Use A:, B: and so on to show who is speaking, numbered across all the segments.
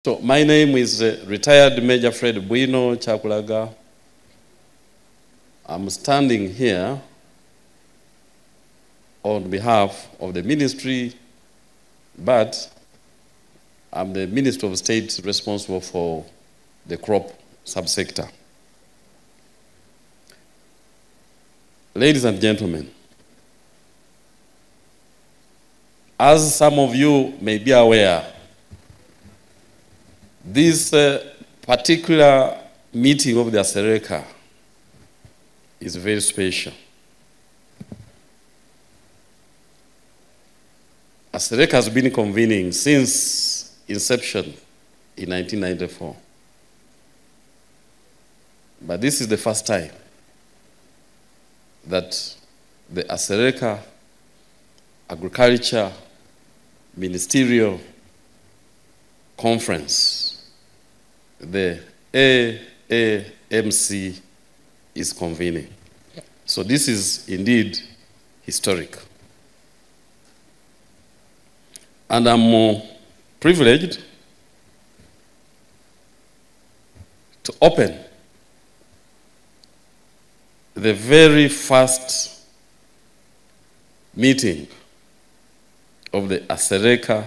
A: So my name is retired Major Fred Bwino Chakulaga. I'm standing here on behalf of the ministry, but I'm the Minister of State responsible for the crop subsector. Ladies and gentlemen, as some of you may be aware, this particular meeting of the Asereka is very special. Asereka has been convening since inception in 1994. But this is the first time that the Asereka Agriculture Ministerial Conference, the AAMC, is convening. So this is indeed historic. And I'm privileged to open the very first meeting of the Asereka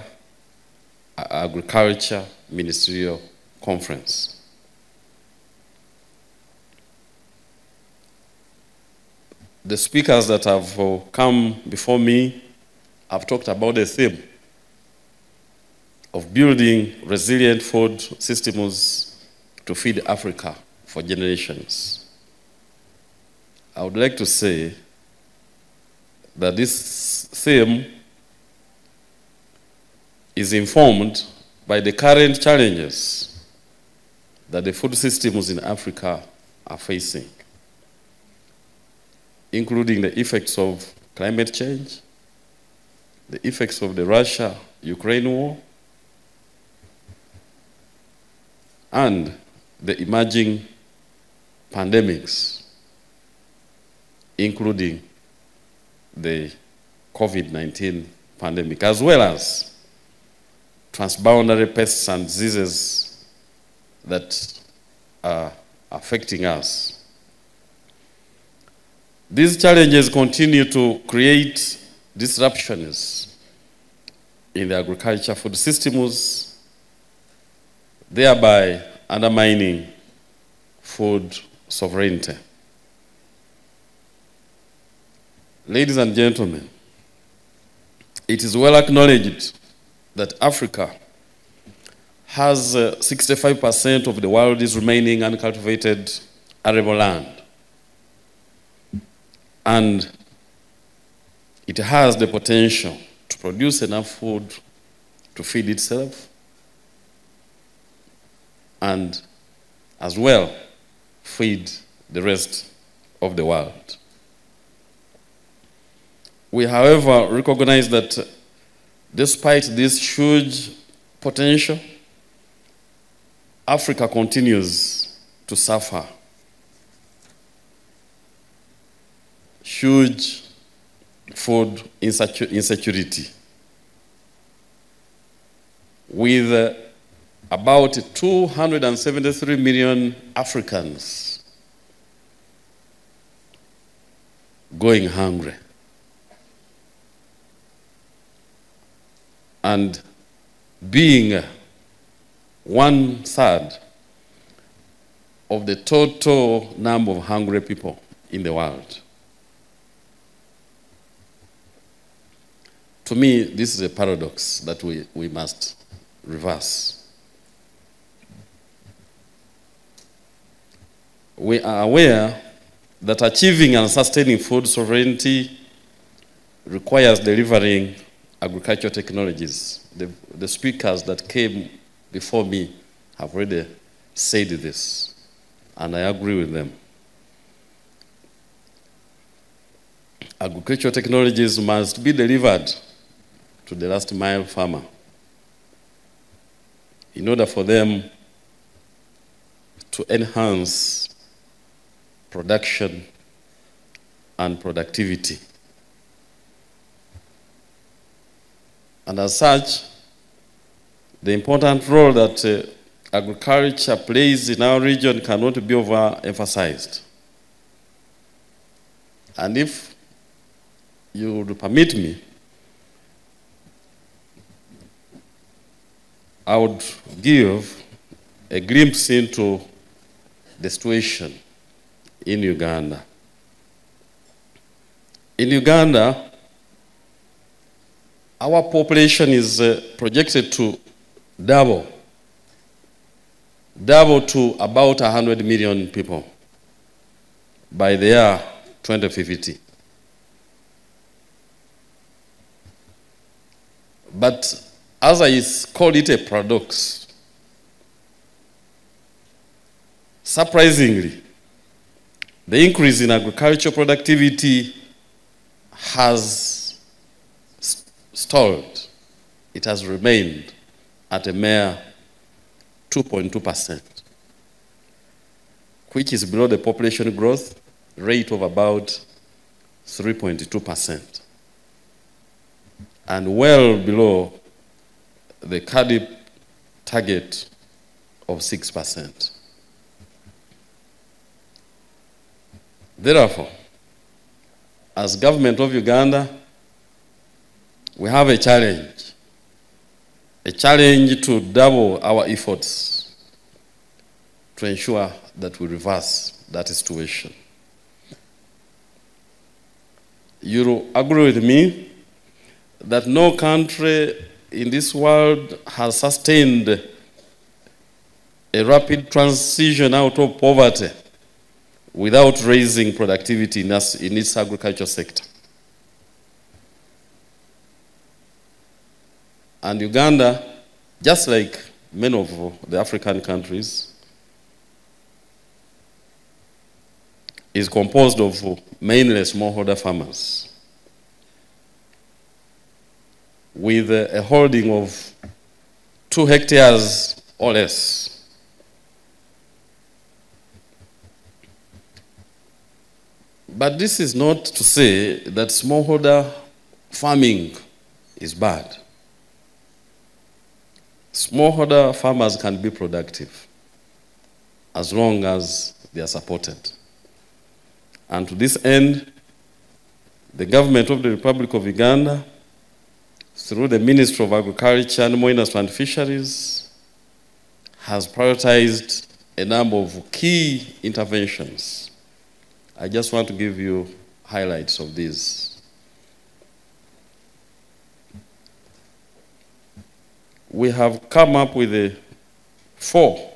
A: Agriculture Ministerial Conference. The speakers that have come before me have talked about the theme of building resilient food systems to feed Africa for generations. I would like to say that this theme is informed by the current challenges that the food systems in Africa are facing, including the effects of climate change, the effects of the Russia-Ukraine war, and the emerging pandemics, including the COVID-19 pandemic, as well as transboundary pests and diseases that are affecting us. These challenges continue to create disruptions in the agriculture food systems, thereby undermining food sovereignty. Ladies and gentlemen, it is well acknowledged that Africa has 65% of the world's remaining uncultivated arable land. And it has the potential to produce enough food to feed itself and as well feed the rest of the world. We, however, recognize that despite this huge potential, Africa continues to suffer huge food insecurity, with about 273 million Africans going hungry. And being 1/3 of the total number of hungry people in the world. To me, this is a paradox that we must reverse. We are aware that achieving and sustaining food sovereignty requires delivering agricultural technologies. The speakers that came before me have already said this, and I agree with them. Agricultural technologies must be delivered to the last mile farmer in order for them to enhance production and productivity. And as such, The important role that agriculture plays in our region cannot be overemphasized. And if you would permit me, I would give a glimpse into the situation in Uganda. In Uganda, our population is projected to double to about 100 million people by the year 2050. But as I call it a paradox, surprisingly, the increase in agricultural productivity has stalled. It has remained at a mere 2.2%, which is below the population growth rate of about 3.2%, and well below the CADIP target of 6%. Therefore, as government of Uganda, we have a challenge to double our efforts to ensure that we reverse that situation. You agree with me that no country in this world has sustained a rapid transition out of poverty without raising productivity in its agriculture sector. And Uganda, just like many of the African countries, is composed of mainly smallholder farmers with a holding of 2 hectares or less. But this is not to say that smallholder farming is bad. Smallholder farmers can be productive as long as they are supported. And to this end, the government of the Republic of Uganda, through the Ministry of Agriculture, Animal Industry and Fisheries, has prioritized a number of key interventions. I just want to give you highlights of these. We have come up with 4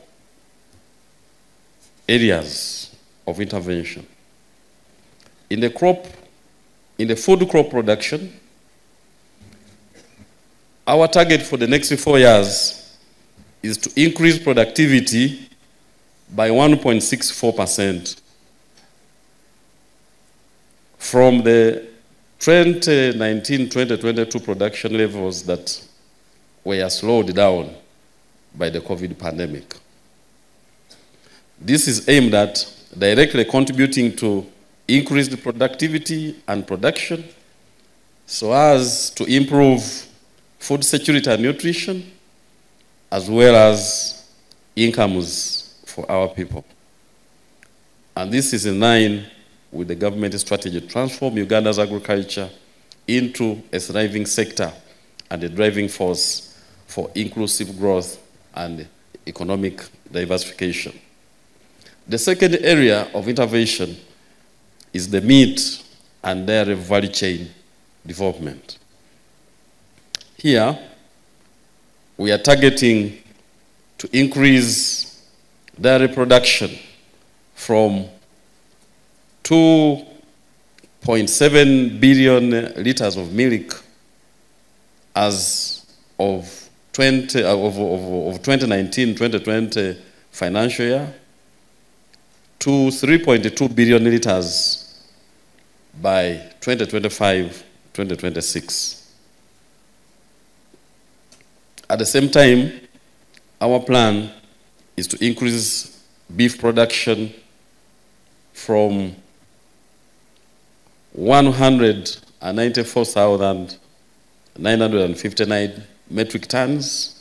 A: areas of intervention. In the food crop production, our target for the next 4 years is to increase productivity by 1.64% from the 2019-2022 production levels that were slowed down by the COVID pandemic. This is aimed at directly contributing to increased productivity and production so as to improve food security and nutrition, as well as incomes for our people. And this is in line with the government strategy to transform Uganda's agriculture into a thriving sector and a driving force for inclusive growth and economic diversification. The second area of intervention is the meat and dairy value chain development. Here, we are targeting to increase dairy production from 2.7 billion liters of milk as of 2019-2020 financial year to 3.2 billion liters by 2025-2026. At the same time, our plan is to increase beef production from 194,959 metric tons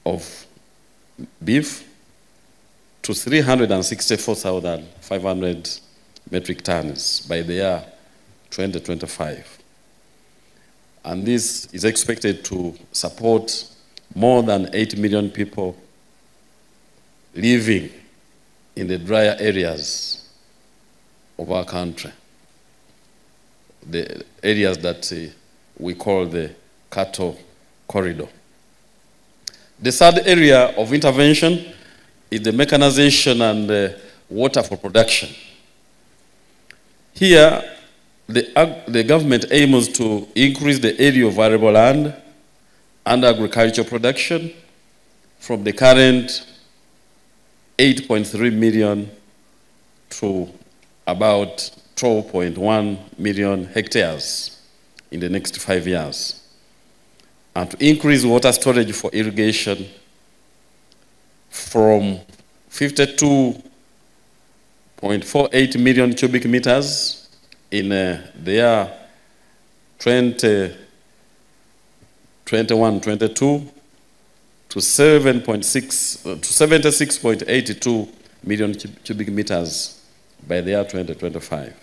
A: of beef to 364,500 metric tons by the year 2025. And this is expected to support more than 8 million people living in the drier areas of our country, the areas that we call the cattle corridor. The third area of intervention is the mechanization and water for production. Here, the government aims to increase the area of arable land and agricultural production from the current 8.3 million to about 12.1 million hectares in the next 5 years, and to increase water storage for irrigation from 52.48 million cubic meters in the year 2021-22 to 76.82 million cubic meters by the year 2025.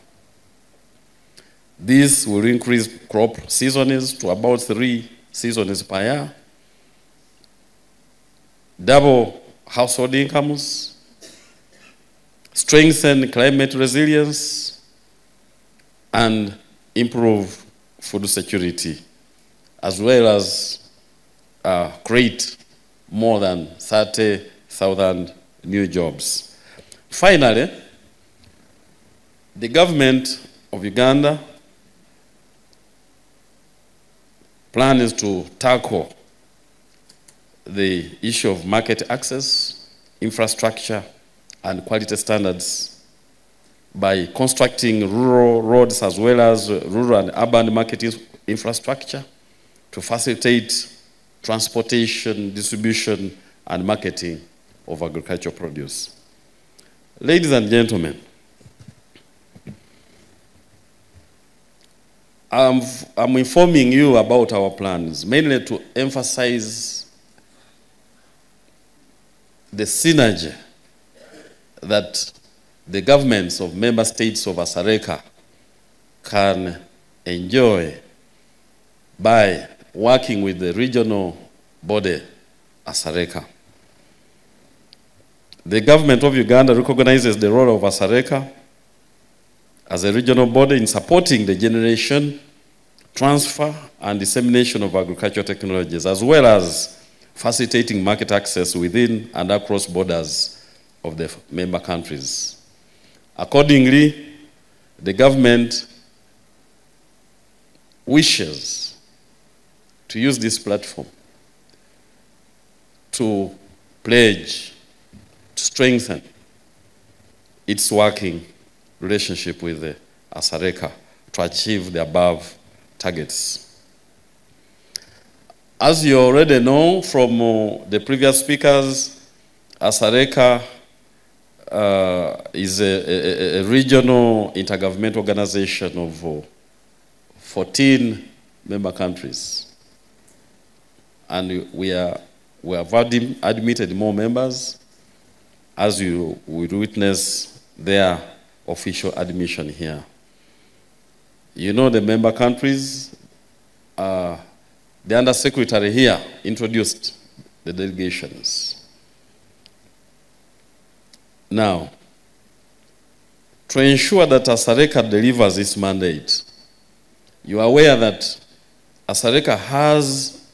A: This will increase crop seasons to about 3 seasons per year, double household incomes, strengthen climate resilience, and improve food security, as well as create more than 30,000 new jobs. Finally, the government of Uganda plans to tackle the issue of market access, infrastructure, and quality standards by constructing rural roads as well as rural and urban market infrastructure to facilitate transportation, distribution, and marketing of agricultural produce. Ladies and gentlemen, I'm informing you about our plans, mainly to emphasize the synergy that the governments of member states of ASARECA can enjoy by working with the regional body, ASARECA. The government of Uganda recognizes the role of ASARECA as a regional body in supporting the generation, transfer, and dissemination of agricultural technologies, as well as facilitating market access within and across borders of the member countries. Accordingly, the government wishes to use this platform to pledge, to strengthen its working relationship with the ASARECA to achieve the above targets. As you already know from the previous speakers, ASARECA is a regional intergovernmental organization of 14 member countries. And we have admitted more members, as you will witness their official admission here. You know the member countries, the Undersecretary here introduced the delegations. Now, to ensure that ASARECA delivers its mandate, you are aware that ASARECA has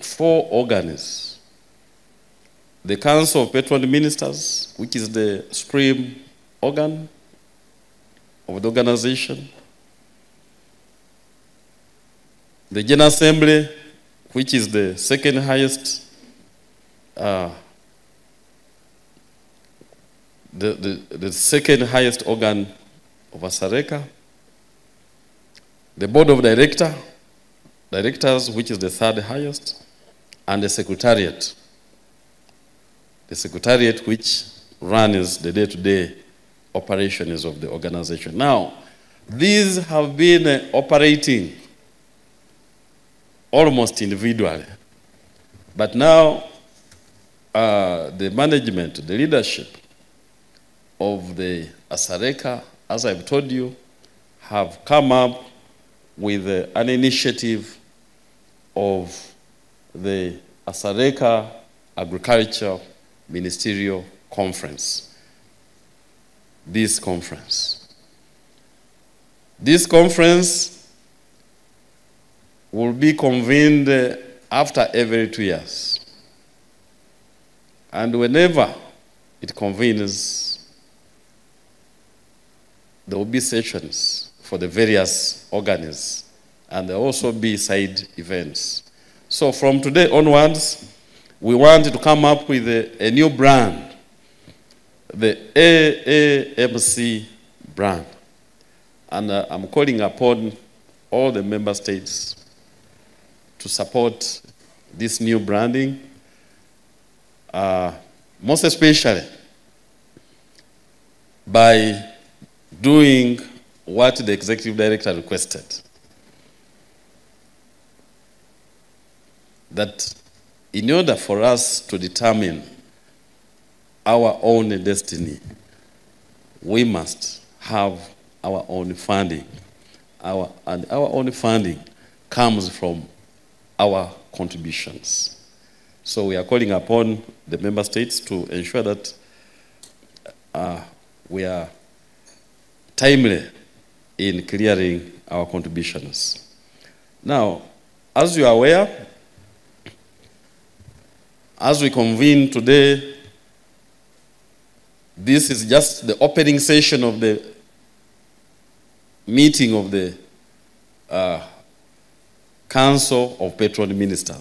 A: 4 organs. The Council of Patron Ministers, which is the supreme organ of the organization. The General Assembly, which is the second highest, the second highest organ of ASARECA. The Board of Directors, which is the third highest, and the Secretariat. The Secretariat which runs the day-to-day operations of the organization. Now, these have been operating almost individually. But now, the management, the leadership of the Asareka, as I've told you, have come up with an initiative of the Asareka Agriculture Ministerial Conference. This conference will be convened after every 2 years. And whenever it convenes, there will be sessions for the various organs, and there will also be side events. So from today onwards, we want to come up with a new brand, the AAMC brand. And I'm calling upon all the member states to support this new branding, most especially by doing what the executive director requested, that in order for us to determine our own destiny, we must have our own funding. And our own funding comes from our contributions. So we are calling upon the member states to ensure that we are timely in clearing our contributions. Now, as you are aware, as we convene today, this is just the opening session of the meeting of the Council of Patron Ministers.